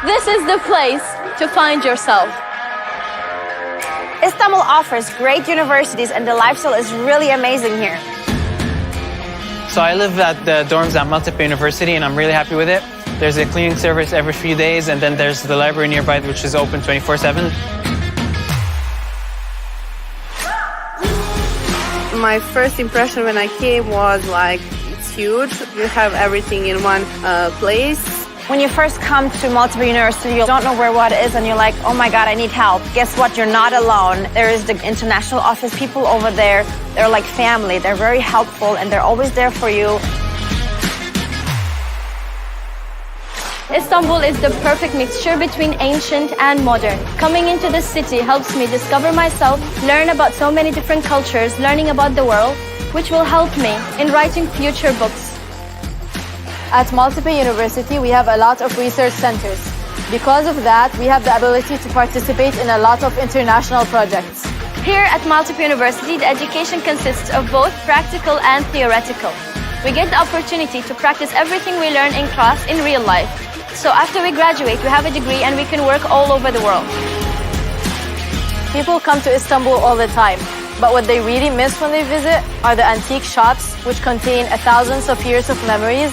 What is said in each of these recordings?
This is the place to find yourself. Istanbul offers great universities and the lifestyle is really amazing here. So I live at the dorms at Maltepe University and I'm really happy with it. There's a cleaning service every few days and then there's the library nearby which is open 24/7. My first impression when I came was like, it's huge. You have everything in one place. When you first come to Maltepe University, you don't know where what is and you're like, oh my God, I need help. Guess what? You're not alone. There is the international office people over there. They're like family. They're very helpful and they're always there for you. Istanbul is the perfect mixture between ancient and modern. Coming into this city helps me discover myself, learn about so many different cultures, learning about the world, which will help me in writing future books. At Maltepe University, we have a lot of research centers. Because of that, we have the ability to participate in a lot of international projects. Here at Maltepe University, the education consists of both practical and theoretical. We get the opportunity to practice everything we learn in class in real life. So after we graduate, we have a degree and we can work all over the world. People come to Istanbul all the time, but what they really miss when they visit are the antique shops, which contain thousands of years of memories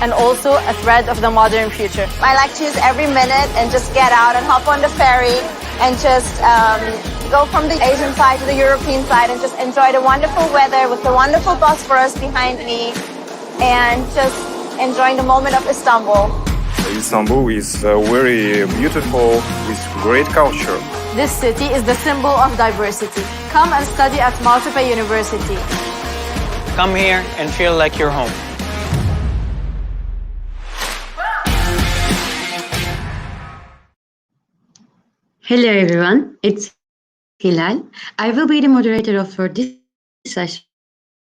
and also a thread of the modern future. I like to use every minute and just get out and hop on the ferry and just go from the Asian side to the European side and just enjoy the wonderful weather with the wonderful Bosphorus behind me and just enjoying the moment of Istanbul. Istanbul is very beautiful with great culture. This city is the symbol of diversity. Come and study at Maltepe University. Come here and feel like you're home. Hello everyone, it's Hilal. I will be the moderator for this session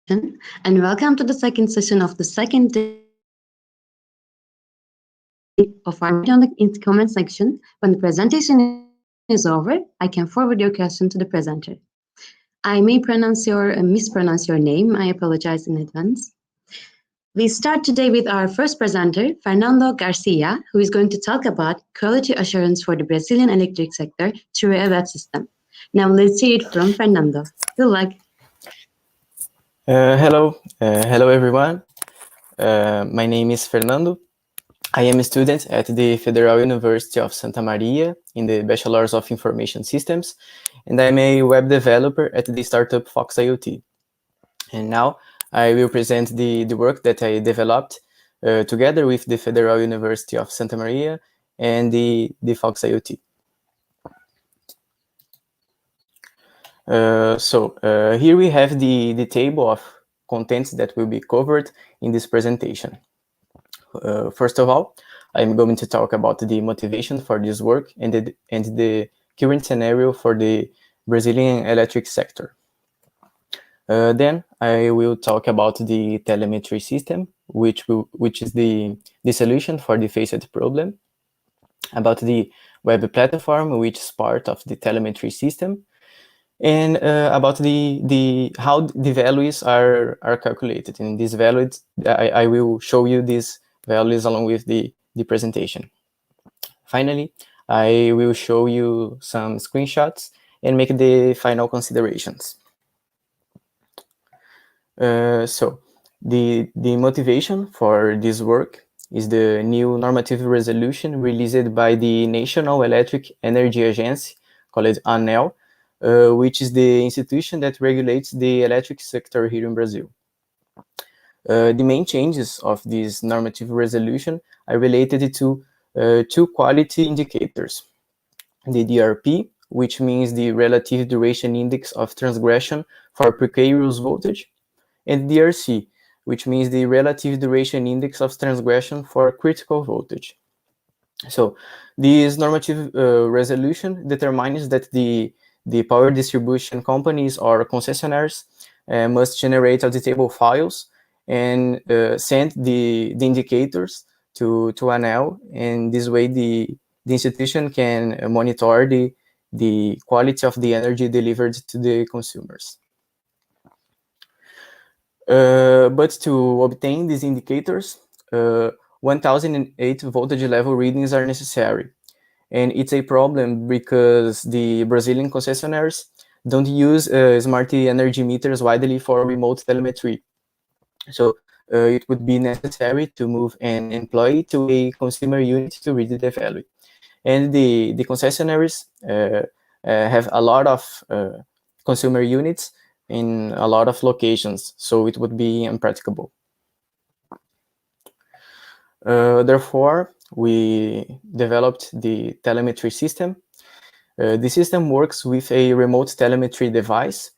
and welcome to the second session of the second day of our on the comment section. When the presentation is over, I can forward your question to the presenter. I may pronounce or mispronounce your name. I apologize in advance. We start today with our first presenter, Fernando Garcia, who is going to talk about quality assurance for the Brazilian electric sector through a web system. Now let's hear it from Fernando. Good luck. Hello everyone. My name is Fernando. I am a student at the Federal University of Santa Maria in the Bachelor's of Information Systems, and I'm a web developer at the startup Fox IoT. And now I will present the work that I developed together with the Federal University of Santa Maria and the Fox IoT. Here we have the table of contents that will be covered in this presentation. First of all, I'm going to talk about the motivation for this work and the current scenario for the Brazilian electric sector. Then I will talk about the telemetry system, which is the solution for the faced problem, about the web platform, which is part of the telemetry system, and about how the values are calculated. And these values, I will show you these values along with the presentation. Finally, I will show you some screenshots and make the final considerations. So the motivation for this work is the new normative resolution released by the National Electric Energy Agency, called ANEEL, which is the institution that regulates the electric sector here in Brazil. The main changes of this normative resolution are related to two quality indicators: the DRP, which means the relative duration index of transgression for precarious voltage, and DRC, which means the relative duration index of transgression for critical voltage. So this normative resolution determines that the power distribution companies or concessionaires must generate auditable files and send the indicators to ANEEL, and this way the institution can monitor the quality of the energy delivered to the consumers. But to obtain these indicators, 1008 voltage level readings are necessary. And it's a problem because the Brazilian concessionaires don't use smart energy meters widely for remote telemetry. So it would be necessary to move an employee to a consumer unit to read the value. And the concessionaires have a lot of consumer units in a lot of locations, so it would be impracticable. Therefore, we developed the telemetry system. The system works with a remote telemetry device,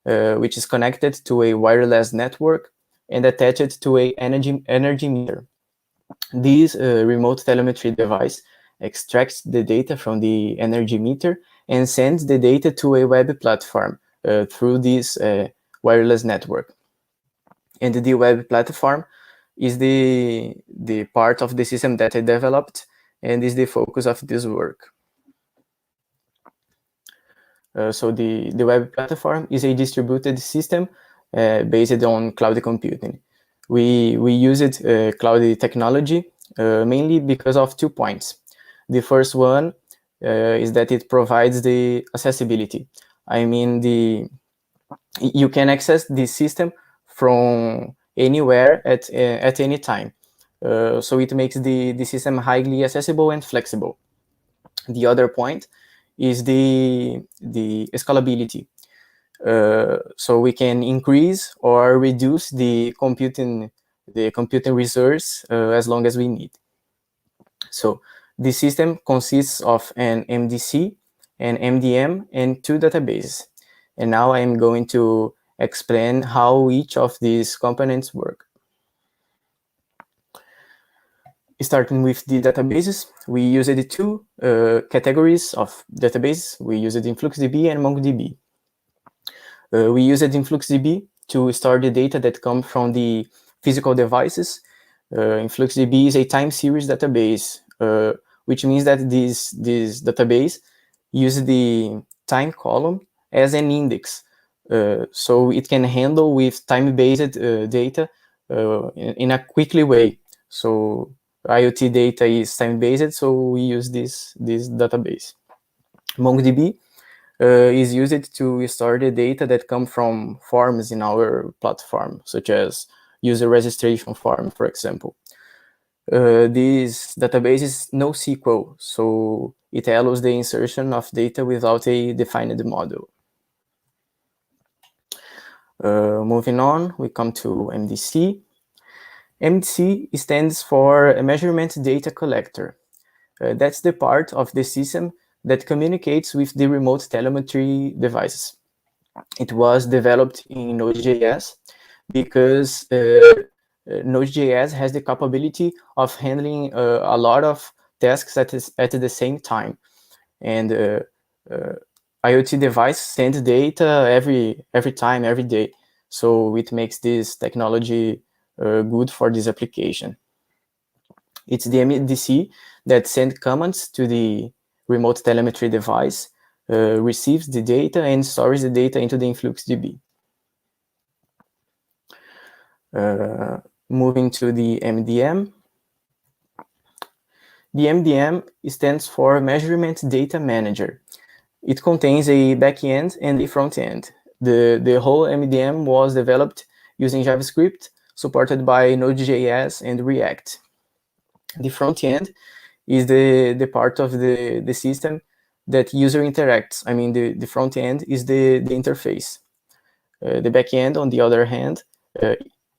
which is connected to a wireless network and attached to a energy meter. This remote telemetry device extracts the data from the energy meter and sends the data to a web platform through this wireless network. And the web platform is the part of the system that I developed and is the focus of this work. So the web platform is a distributed system based on cloud computing. We used cloud technology mainly because of 2 points. The first one is that it provides the accessibility. I mean, you can access the system from anywhere at any time. So it makes the system highly accessible and flexible. The other point is the scalability. So we can increase or reduce the computing resource as long as we need. So the system consists of an MDC, an MDM, and 2 databases. And now I am going to explain how each of these components work. Starting with the databases, we used 2 categories of databases. We used InfluxDB and MongoDB. We used InfluxDB to store the data that come from the physical devices. InfluxDB is a time series database, which means that this database uses the time column as an index. So it can handle with time-based data in a quickly way. So IoT data is time-based, so we use this database. MongoDB is used to store the data that come from forms in our platform, such as user registration form, for example. This database is NoSQL, so it allows the insertion of data without a defined model. Moving on, we come to MDC. MDC stands for a Measurement Data Collector. That's the part of the system that communicates with the remote telemetry devices. It was developed in Node.js because Node.js has the capability of handling a lot of tasks at the same time. And IoT device sends data every time, every day. So it makes this technology good for this application. It's the MDC that sends commands to the remote telemetry device, receives the data, and stores the data into the InfluxDB. Moving to the MDM. The MDM stands for Measurement Data Manager. It contains a backend and a front end. The whole MDM was developed using JavaScript, supported by Node.js and React. The front end is the part of the system that user interacts. I mean, the front end is the interface. The back end, on the other hand,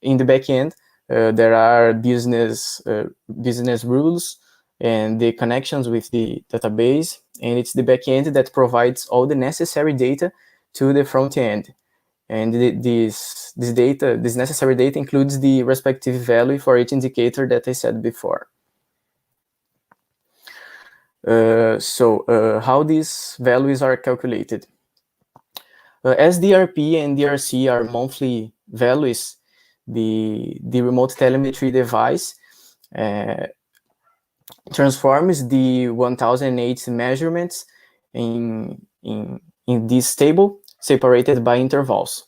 in the back end, there are business rules and the connections with the database, and it's the back end that provides all the necessary data to the front end. And this necessary data includes the respective value for each indicator that I said before. So how these values are calculated? As DRP and DRC are monthly values, the remote telemetry device transforms the 1008 measurements in this table separated by intervals.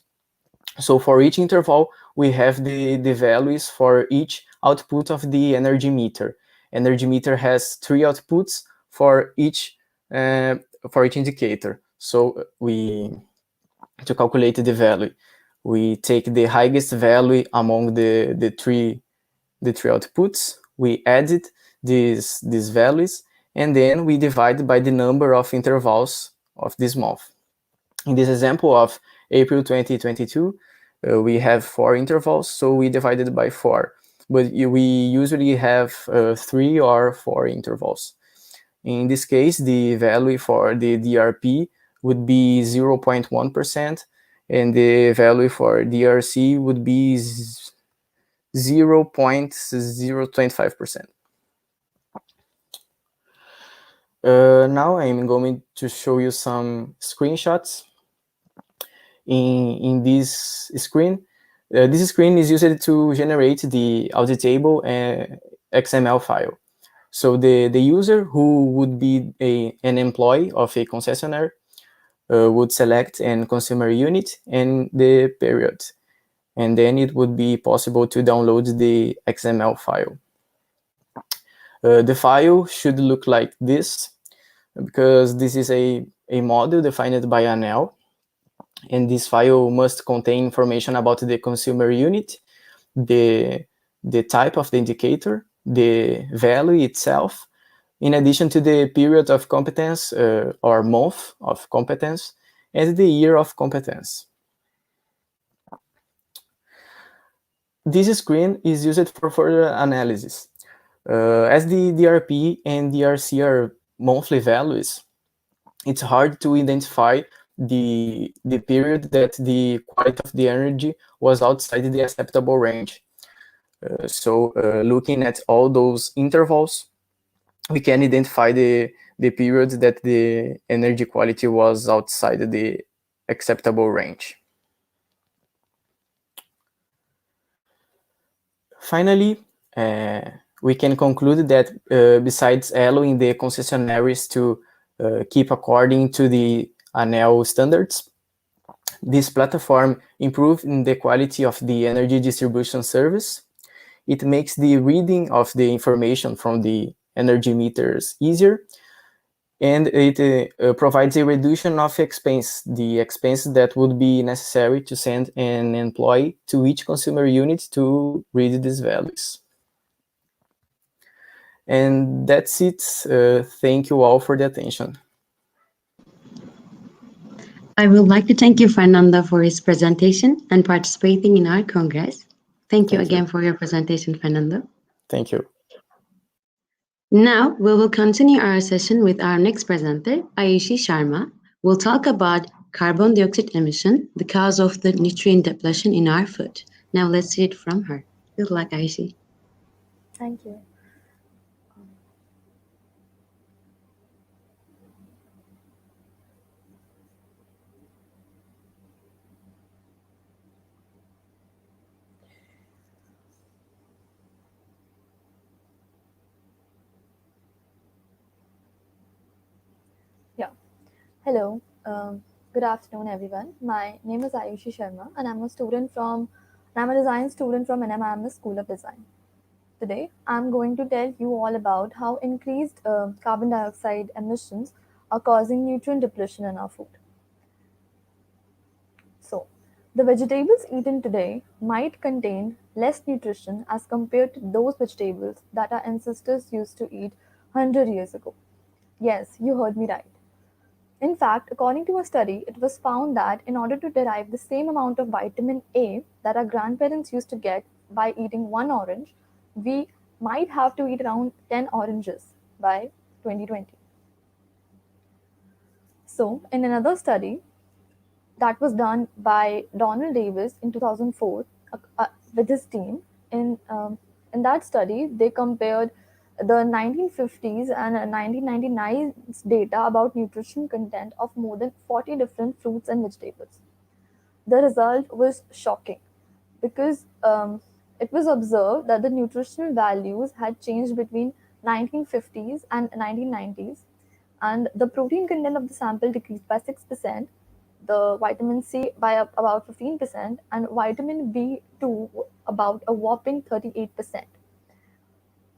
So for each interval, we have the values for each output of the energy meter. Energy meter has 3 outputs for each indicator. So to calculate the value, we take the highest value among the three outputs, we added these values, and then we divide by the number of intervals of this month. In this example of April 2022, we have 4 intervals, so we divided by 4. But we usually have 3 or 4 intervals. In this case, the value for the DRP would be 0.1%, and the value for DRC would be 0.025%. Now I'm going to show you some screenshots. In this screen, this screen is used to generate the audit table XML file. So the user who would be an employee of a concessionaire would select an consumer unit and the period. And then it would be possible to download the XML file. The file should look like this, because this is a model defined by ANEL, and this file must contain information about the consumer unit, the type of the indicator, the value itself, in addition to the period of competence or month of competence, and the year of competence. This screen is used for further analysis. As the DRP and DRC are monthly values, it's hard to identify the period that the quality of the energy was outside the acceptable range. So looking at all those intervals, we can identify the period that the energy quality was outside the acceptable range. Finally, we can conclude that besides allowing the concessionaires to keep according to the ANEL standards, this platform improves the quality of the energy distribution service. It makes the reading of the information from the energy meters easier, and it provides a reduction of expense, the expense that would be necessary to send an employee to each consumer unit to read these values. And that's it. Thank you all for the attention. I would like to thank you, Fernando, for his presentation and participating in our Congress. Thank you again for your presentation, Fernando. Thank you. Now, we will continue our session with our next presenter, Ayushi Sharma. We'll talk about carbon dioxide emission, the cause of the nutrient depletion in our food. Now, let's hear it from her. Good luck, Ayushi. Thank you. Hello, good afternoon, everyone. My name is Ayushi Sharma, and I'm a design student from NMIMS School of Design. Today, I'm going to tell you all about how increased carbon dioxide emissions are causing nutrient depletion in our food. So, the vegetables eaten today might contain less nutrition as compared to those vegetables that our ancestors used to eat 100 years ago. Yes, you heard me right. In fact, according to a study, it was found that in order to derive the same amount of vitamin A that our grandparents used to get by eating 1 orange, we might have to eat around 10 oranges by 2020. So, in another study that was done by Donald Davis in 2004 with his team, in that study, they compared the 1950s and 1999's data about nutrition content of more than 40 different fruits and vegetables. The result was shocking because it was observed that the nutritional values had changed between 1950s and 1990s, and the protein content of the sample decreased by 6%, the vitamin C by about 15%, and vitamin B2 about a whopping 38%.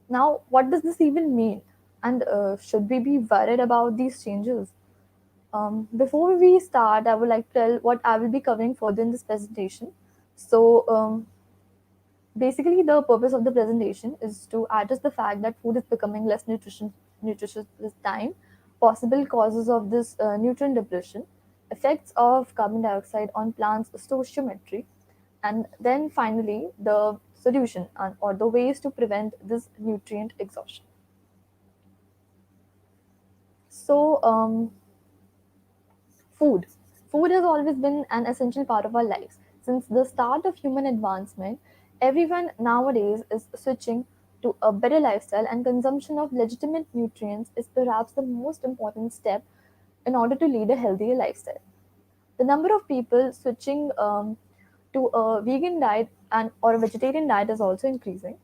Now, what does this even mean? And should we be worried about these changes? Before we start, I would like to tell what I will be covering further in this presentation. So, basically, the purpose of the presentation is to address the fact that food is becoming less nutritious with time, possible causes of this nutrient depletion, effects of carbon dioxide on plants' stoichiometry, and then finally the solution or the ways to prevent this nutrient exhaustion. So, food. Food has always been an essential part of our lives. Since the start of human advancement, everyone nowadays is switching to a better lifestyle, and consumption of legitimate nutrients is perhaps the most important step in order to lead a healthier lifestyle. The number of people switching to a vegan diet and or a vegetarian diet is also increasing.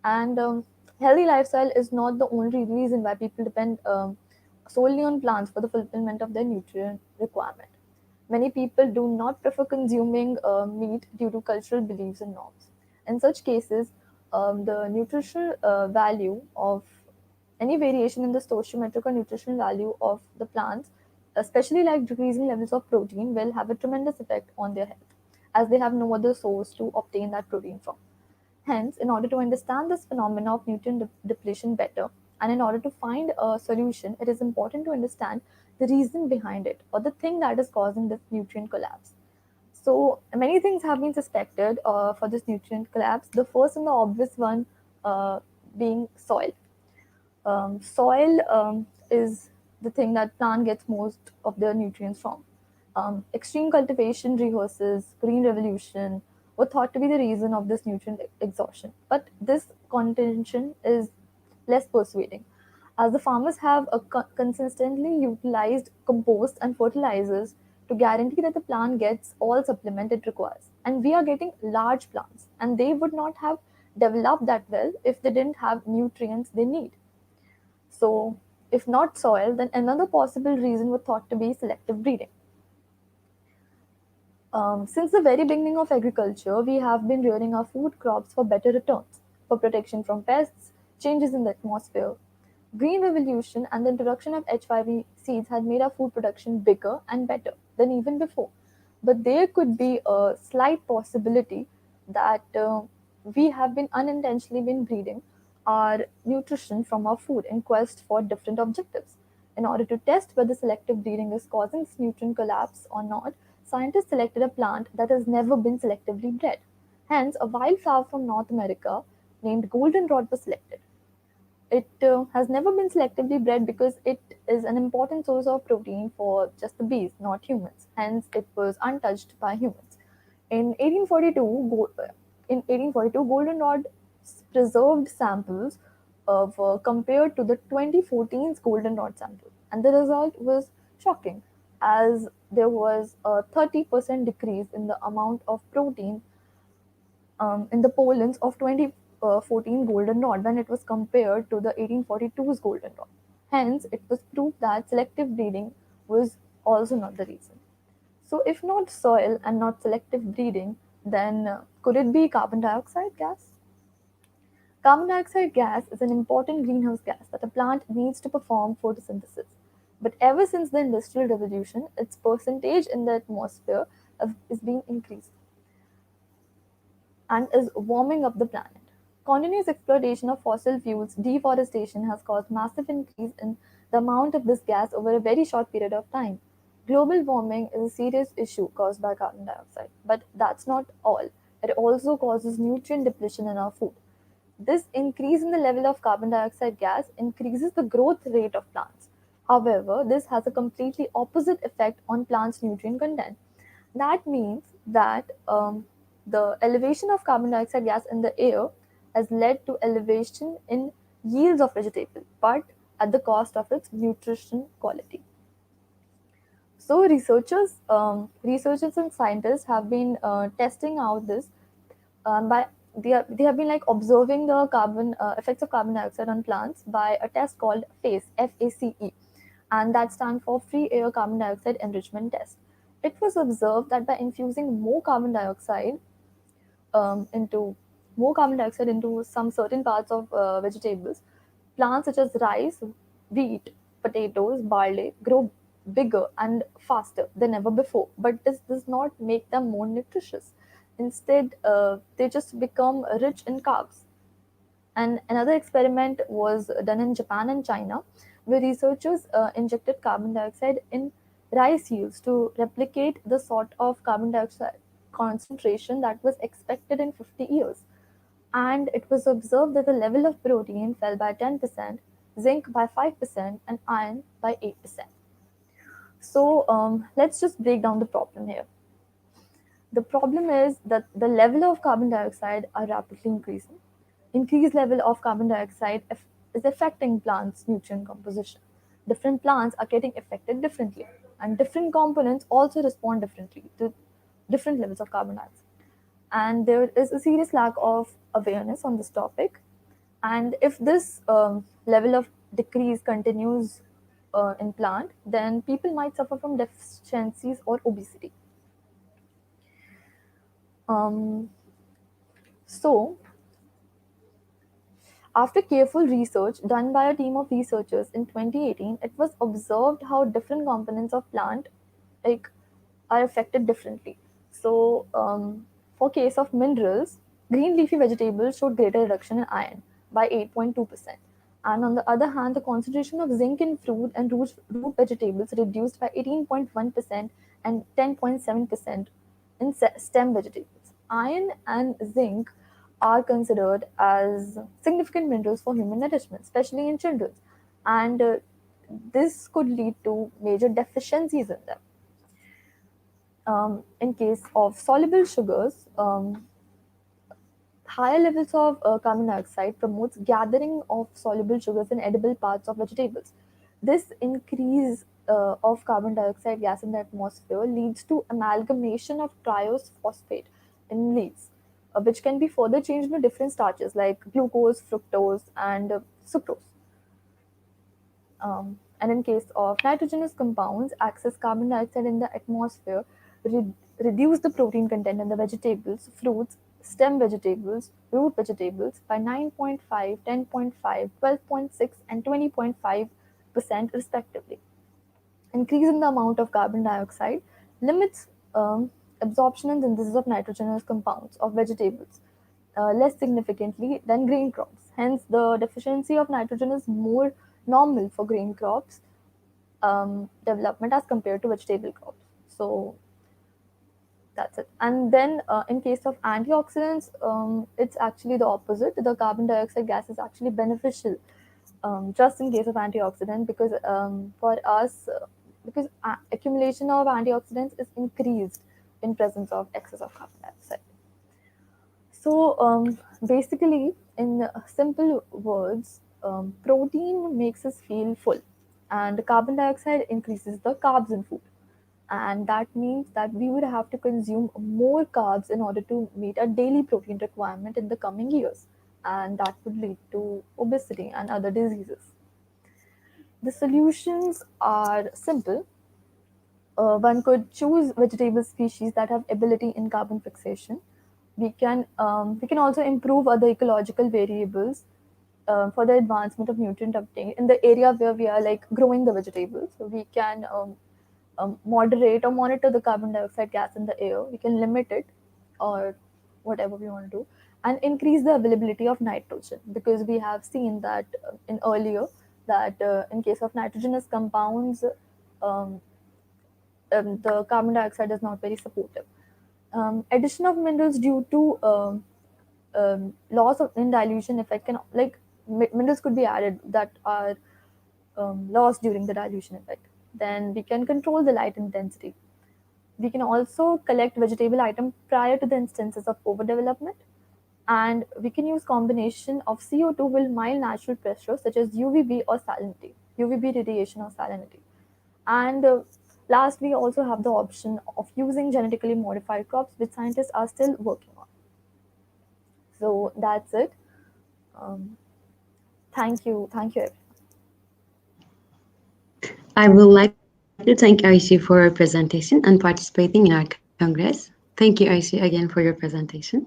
And healthy lifestyle is not the only reason why people depend solely on plants for the fulfillment of their nutrient requirement. Many people do not prefer consuming meat due to cultural beliefs and norms. In such cases, the nutritional value of any variation in the stoichiometric or nutritional value of the plants, especially like decreasing levels of protein, will have a tremendous effect on their health, as they have no other source to obtain that protein from. Hence, in order to understand this phenomena of nutrient depletion better, and in order to find a solution, it is important to understand the reason behind it, or the thing that is causing this nutrient collapse. So, many things have been suspected for this nutrient collapse. The first and the obvious one being soil. Soil is the thing that plant gets most of their nutrients from. Extreme cultivation resources, green revolution were thought to be the reason of this nutrient exhaustion. But this contention is less persuading, as the farmers have consistently utilized compost and fertilizers to guarantee that the plant gets all supplement it requires. And we are getting large plants, and they would not have developed that well if they didn't have nutrients they need. So, if not soil, then another possible reason was thought to be selective breeding. Since the very beginning of agriculture, we have been rearing our food crops for better returns, for protection from pests, changes in the atmosphere. Green revolution and the introduction of H5 seeds had made our food production bigger and better than even before. But there could be a slight possibility that we have been unintentionally been breeding our nutrition from our food in quest for different objectives. In order to test whether selective breeding is causing this nutrient collapse or not, scientists selected a plant that has never been selectively bred. Hence, a wildflower from North America named goldenrod was selected. It has never been selectively bred because it is an important source of protein for just the bees, not humans. Hence, it was untouched by humans. In 1842, goldenrod preserved samples of compared to the 2014's goldenrod sample, and the result was shocking, as there was a 30% decrease in the amount of protein in the pollens of 2014 goldenrod when it was compared to the 1842's goldenrod. Hence, it was proved that selective breeding was also not the reason. So, if not soil and not selective breeding, then could it be carbon dioxide gas? Carbon dioxide gas is an important greenhouse gas that a plant needs to perform photosynthesis. But ever since the Industrial Revolution, its percentage in the atmosphere is being increased and is warming up the planet. Continuous exploitation of fossil fuels, deforestation has caused massive increase in the amount of this gas over a very short period of time. Global warming is a serious issue caused by carbon dioxide, but that's not all. It also causes nutrient depletion in our food. This increase in the level of carbon dioxide gas increases the growth rate of plants. However, this has a completely opposite effect on plants' nutrient content. That means that the elevation of carbon dioxide gas in the air has led to elevation in yields of vegetable, but at the cost of its nutrition quality. So researchers and scientists have been testing out this by they have been like observing the carbon effects of carbon dioxide on plants by a test called FACE, FACE, and that stands for Free Air Carbon Dioxide Enrichment Test. It was observed that by infusing um, into more carbon dioxide into some certain parts of vegetables, Plants such as rice, wheat, potatoes, barley grow bigger and faster than ever before, but this does not make them more nutritious. Instead, they just become rich in carbs. And another experiment was done in Japan and China, where researchers injected carbon dioxide in rice yields to replicate the sort of carbon dioxide concentration that was expected in 50 years. And it was observed that the level of protein fell by 10%, zinc by 5%, and iron by 8%. So let's just break down the problem here. The problem is that the level of carbon dioxide are rapidly increasing. Increased level of carbon dioxide is affecting plants' nutrient composition. Different plants are getting affected differently, and different components also respond differently to different levels of carbon dioxide. And there is a serious lack of awareness on this topic. And if this level of decrease continues in plant, then people might suffer from deficiencies or obesity. So, after careful research done by a team of researchers in 2018, it was observed how different components of plant like are affected differently. So, for case of minerals, green leafy vegetables showed greater reduction in iron by 8.2%. And on the other hand, the concentration of zinc in fruit and root vegetables reduced by 18.1% and 10.7% in stem vegetables. Iron and zinc are considered as significant minerals for human nourishment, especially in children, and this could lead to major deficiencies in them. In case of soluble sugars, higher levels of carbon dioxide promotes gathering of soluble sugars in edible parts of vegetables. This increase of carbon dioxide gas in the atmosphere leads to amalgamation of triose phosphate in leaves, which can be further changed into different starches like glucose, fructose, and sucrose. And in case of nitrogenous compounds, excess carbon dioxide in the atmosphere reduce the protein content in the vegetables, fruits, stem vegetables, root vegetables by 9.5, 10.5, 12.6, and 20.5% respectively. Increase in the amount of carbon dioxide limits absorption and synthesis of nitrogenous compounds of vegetables less significantly than grain crops. Hence, the deficiency of nitrogen is more normal for grain crops development as compared to vegetable crops. So that's it. And then in case of antioxidants, it's actually the opposite. The carbon dioxide gas is actually beneficial just in case of antioxidant because for us, because accumulation of antioxidants is increased in presence of excess of carbon dioxide. So basically, in simple words, protein makes us feel full, and carbon dioxide increases the carbs in food. And that means that we would have to consume more carbs in order to meet our daily protein requirement in the coming years. And that would lead to obesity and other diseases. The solutions are simple. One could choose vegetable species that have ability in carbon fixation. We can also improve other ecological variables for the advancement of nutrient uptake in the area where we are like growing the vegetables. So we can moderate or monitor the carbon dioxide gas in the air. We can limit it or whatever we want to do, and increase the availability of nitrogen, because we have seen that in earlier that in case of nitrogenous compounds, the carbon dioxide is not very supportive. Addition of minerals due to loss of in dilution effect can minerals could be added that are lost during the dilution effect. Then we can control the light intensity. We can also collect vegetable item prior to the instances of overdevelopment, and we can use combination of CO2 with mild natural pressure such as UVB or salinity, UVB radiation or salinity. And last, we also have the option of using genetically modified crops, which scientists are still working on. So that's it. Thank you everyone. I would like to thank Aishi for her presentation and participating in our Congress. Thank you, Aishi, again for your presentation.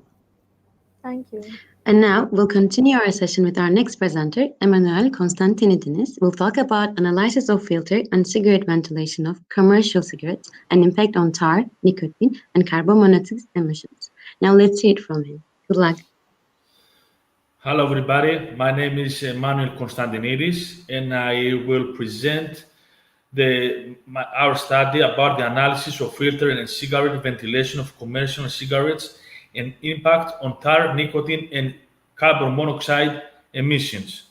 Thank you. And now we'll continue our session with our next presenter, Emmanuel Constantinidis, will talk about analysis of filter and cigarette ventilation of commercial cigarettes and impact on tar, nicotine, and carbon monoxide emissions. Now let's hear it from him. Good luck. Hello everybody, my name is Emmanuel Constantinidis and I will present our study about the analysis of filter and cigarette ventilation of commercial cigarettes and impact on tar, nicotine, and carbon monoxide emissions.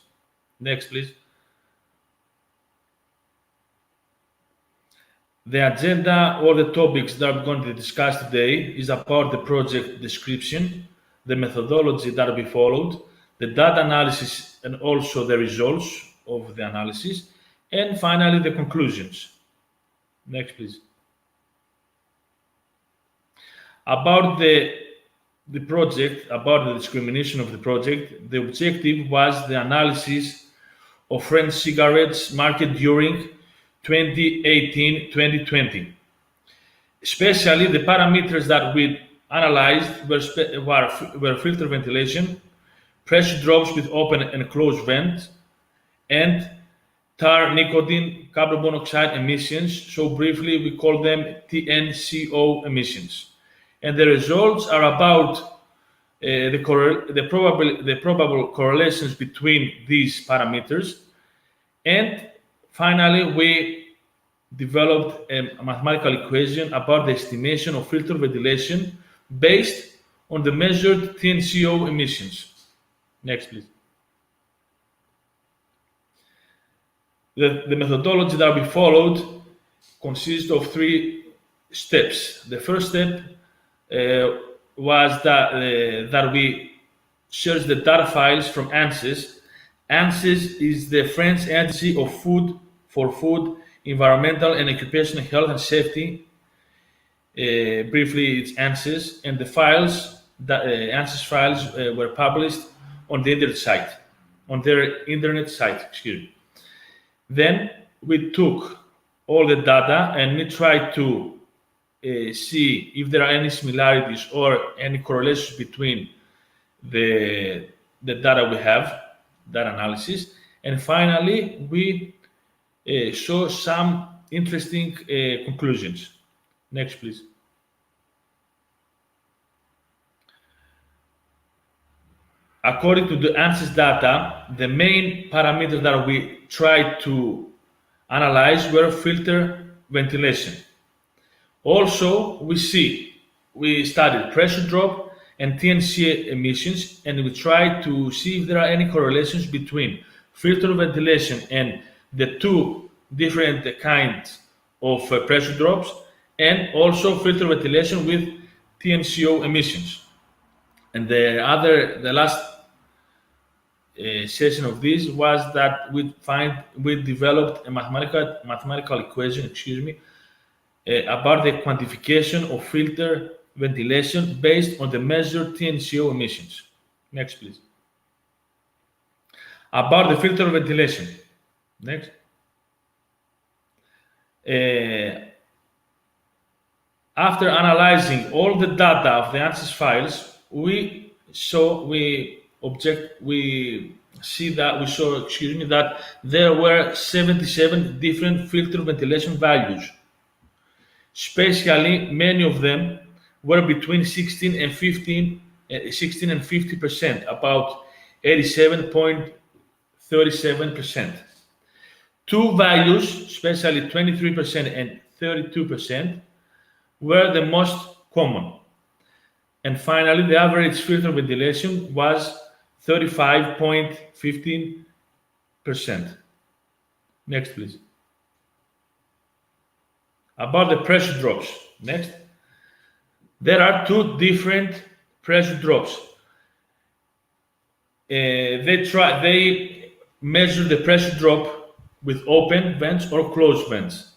Next, please. The agenda or the topics that I'm going to discuss today is about the project description, the methodology that will be followed, the data analysis and also the results of the analysis, and finally the conclusions. Next, please. About the project, about the discrimination of the project, the objective was the analysis of French cigarettes market during 2018-2020. Especially the parameters that we analyzed were filter ventilation, pressure drops with open and closed vents, and tar, nicotine, carbon monoxide emissions. So briefly, we call them TNCO emissions. And the results are about the probable correlations between these parameters. And finally, we developed a mathematical equation about the estimation of filter ventilation based on the measured TNCO emissions. Next, please. The methodology that we followed consists of 3 steps. The first step was that we searched the data files from ANSES. ANSES is the French Agency of Food, Environmental and Occupational Health and Safety. Briefly, it's ANSES, and the files, ANSES files were published on the internet site, on their internet site, excuse me. Then we took all the data and we tried to see if there are any similarities or any correlations between the data we have, data analysis. And finally, we saw some interesting conclusions. Next, please. According to the ANSYS data, the main parameters that we tried to analyze were filter ventilation. Also, we studied pressure drop and TNC emissions, and we tried to see if there are any correlations between filter ventilation and the 2 different kinds of pressure drops, and also filter ventilation with TNCO emissions. And the last session of this was that we developed a mathematical equation, about the quantification of filter ventilation based on the measured TNCO emissions. Next, please. About the filter ventilation. Next. After analyzing all the data of the ANSYS files, we saw that there were 77 different filter ventilation values. Especially, many of them were between 16 and 50%, about 87.37%. 2 values, especially 23% and 32%, were the most common. And finally, the average filter ventilation was 35.15%. Next, please. About the pressure drops. Next. There are 2 different pressure drops. They measure the pressure drop with open vents or closed vents.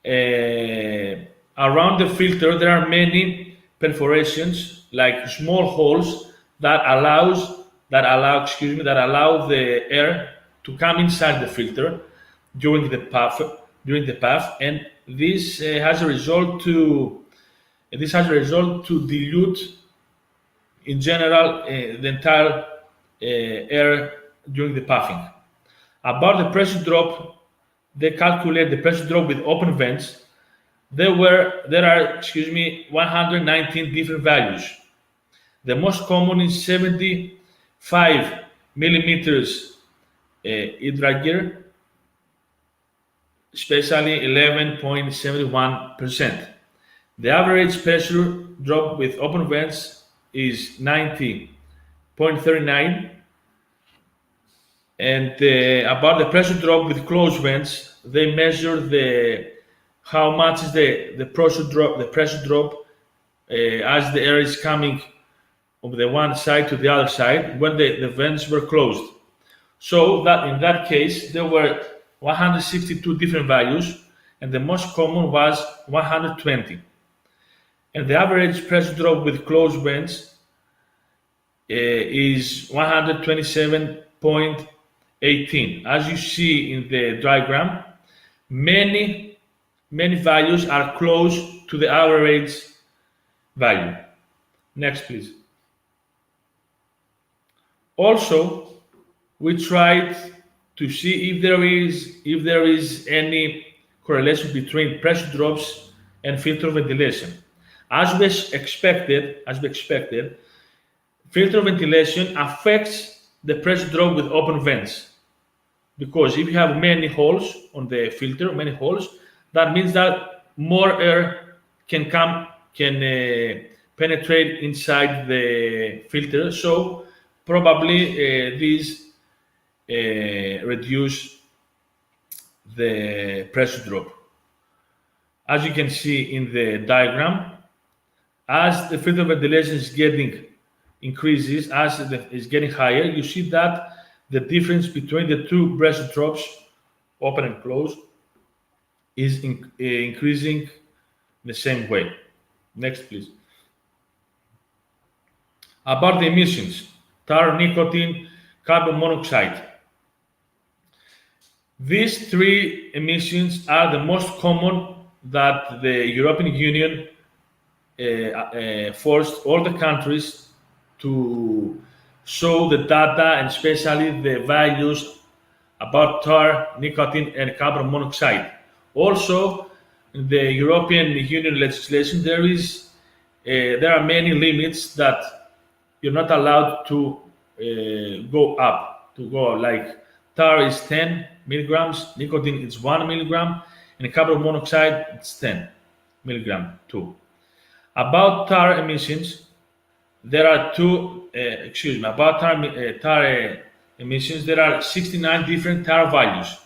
Around the filter, there are many perforations, like small holes that allow the air to come inside the filter during the puff, and this has a result to dilute in general, the entire air during the puffing. About the pressure drop, they calculate the pressure drop with open vents. There are 119 different values. The most common is 75 millimeters Hydrager, especially 11.71%. The average pressure drop with open vents is 90.39. And about the pressure drop with closed vents, they measure how much is the pressure drop as the air is coming from the one side to the other side when the vents were closed. So that in that case there were 162 different values, and the most common was 120. And the average pressure drop with closed vents is 127.18. As you see in the diagram, many values are close to the average value. Next, please. Also, we tried to see if there is any correlation between pressure drops and filter ventilation. As we expected, filter ventilation affects the pressure drop with open vents, because if you have many holes on the filter, that means that more air can penetrate inside the filter. So probably these reduce the pressure drop. As you can see in the diagram, as the filter ventilation is getting higher, you see that the difference between the two pressure drops, open and closed, is increasing the same way. Next, please. About the emissions: tar, nicotine, carbon monoxide. These three emissions are the most common that the European Union forced all the countries to show the data, and especially the values about tar, nicotine, and carbon monoxide. Also, in the European Union legislation, there are many limits that you're not allowed to go up. Like tar is 10 milligrams, nicotine is 1 milligram, and carbon monoxide is 10 milligram too. About tar emissions, there are about tar emissions, there are 69 different tar values,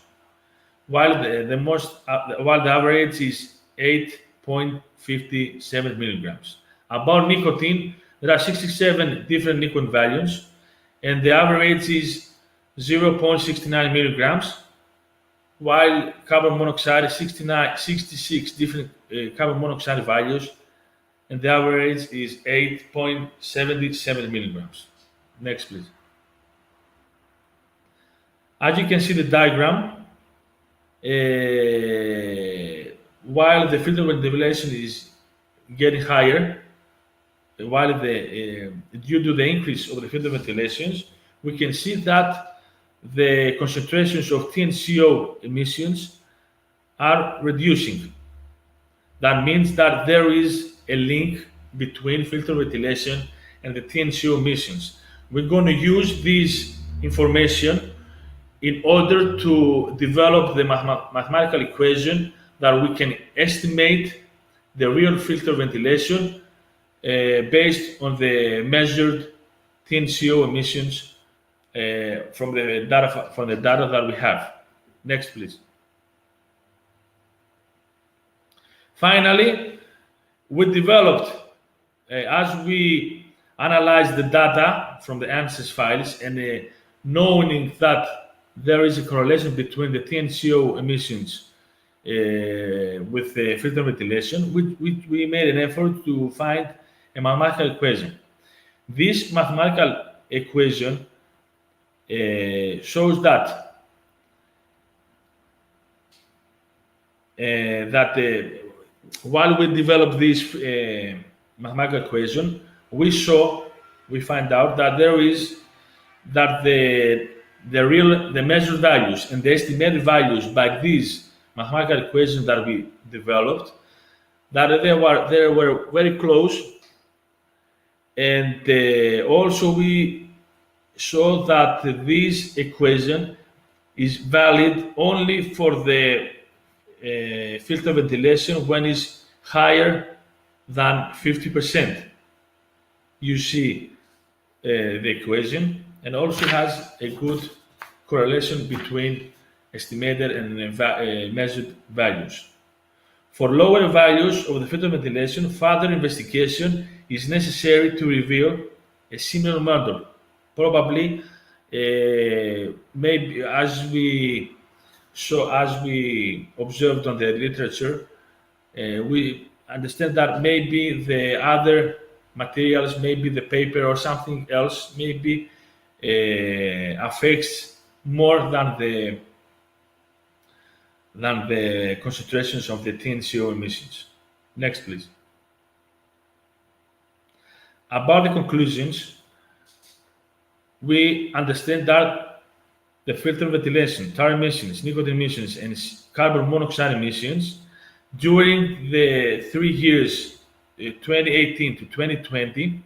while the average is 8.57 milligrams. About nicotine, there are 67 different nicotine values, and the average is 0.69 milligrams, while carbon monoxide is 66 different carbon monoxide values, and the average is 8.77 milligrams. Next, please. As you can see the diagram, while the filter ventilation is getting higher, due to the increase of the filter ventilations, we can see that the concentrations of TNCO emissions are reducing. That means that there is a link between filter ventilation and the TNCO emissions. We're going to use this information in order to develop the mathematical equation that we can estimate the real filter ventilation based on the measured TNCO emissions from the data that we have. Next, please. Finally, we developed, as we analyzed the data from the ANSYS files, and knowing that there is a correlation between the TNCO emissions with the filter ventilation, we made an effort to find a mathematical equation. This mathematical equation shows that while we developed this mathematical equation, we saw we find out that the measured values and the estimated values by these mathematical equations that we developed, that they were very close, and also we saw that this equation is valid only for the filter ventilation when it's higher than 50%. You see the equation, and also has a good correlation between estimated and measured values. For lower values of the filter ventilation, further investigation is necessary to reveal a similar model. Probably, maybe as we observed on the literature, we understand that maybe the other materials, maybe the paper or something else, maybe affects more than the concentrations of the TNCO emissions. Next, please. About the conclusions, we understand that the filter ventilation, tar emissions, nicotine emissions, and carbon monoxide emissions during the 3 years, 2018 to 2020,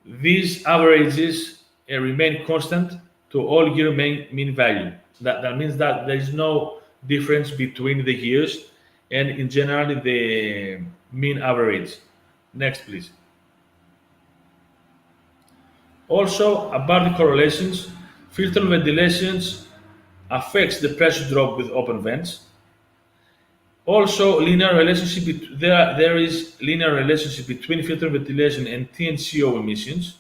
these averages remain constant to all year mean value. That means that there is no difference between the years, and in general the mean average. Next, please. Also, about the correlations, filter ventilations affects the pressure drop with open vents. Also, linear relationship there is linear relationship between filter ventilation and TNCO emissions.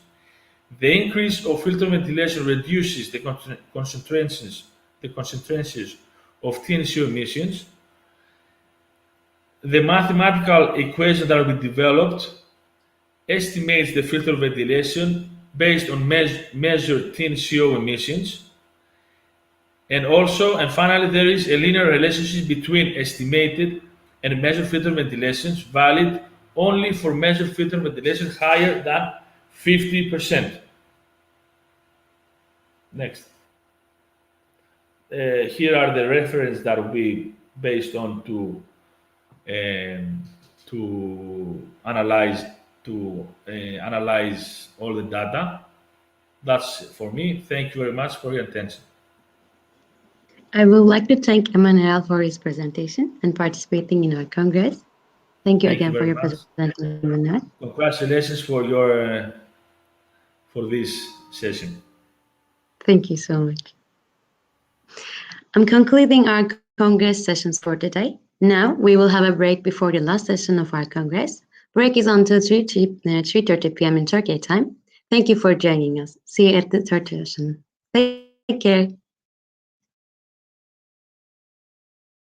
The increase of filter ventilation reduces the concentrations of TNCO emissions. The mathematical equation that we developed estimates the filter ventilation based on measured TNCO emissions. And finally, there is a linear relationship between estimated and measured filter ventilations, valid only for measured filter ventilation higher than 50%. Next. Here are the references that will be based on to analyze all the data. That's for me. Thank you very much for your attention. I would like to thank Emmanuel for his presentation and participating in our Congress. Thank you again for your presentation, Emmanuel. Congratulations for this session. Thank you so much. I'm concluding our Congress sessions for today. Now we will have a break before the last session of our Congress. Break is until 3:30 p.m. in Turkey time. Thank you for joining us. See you at the third session. Take care.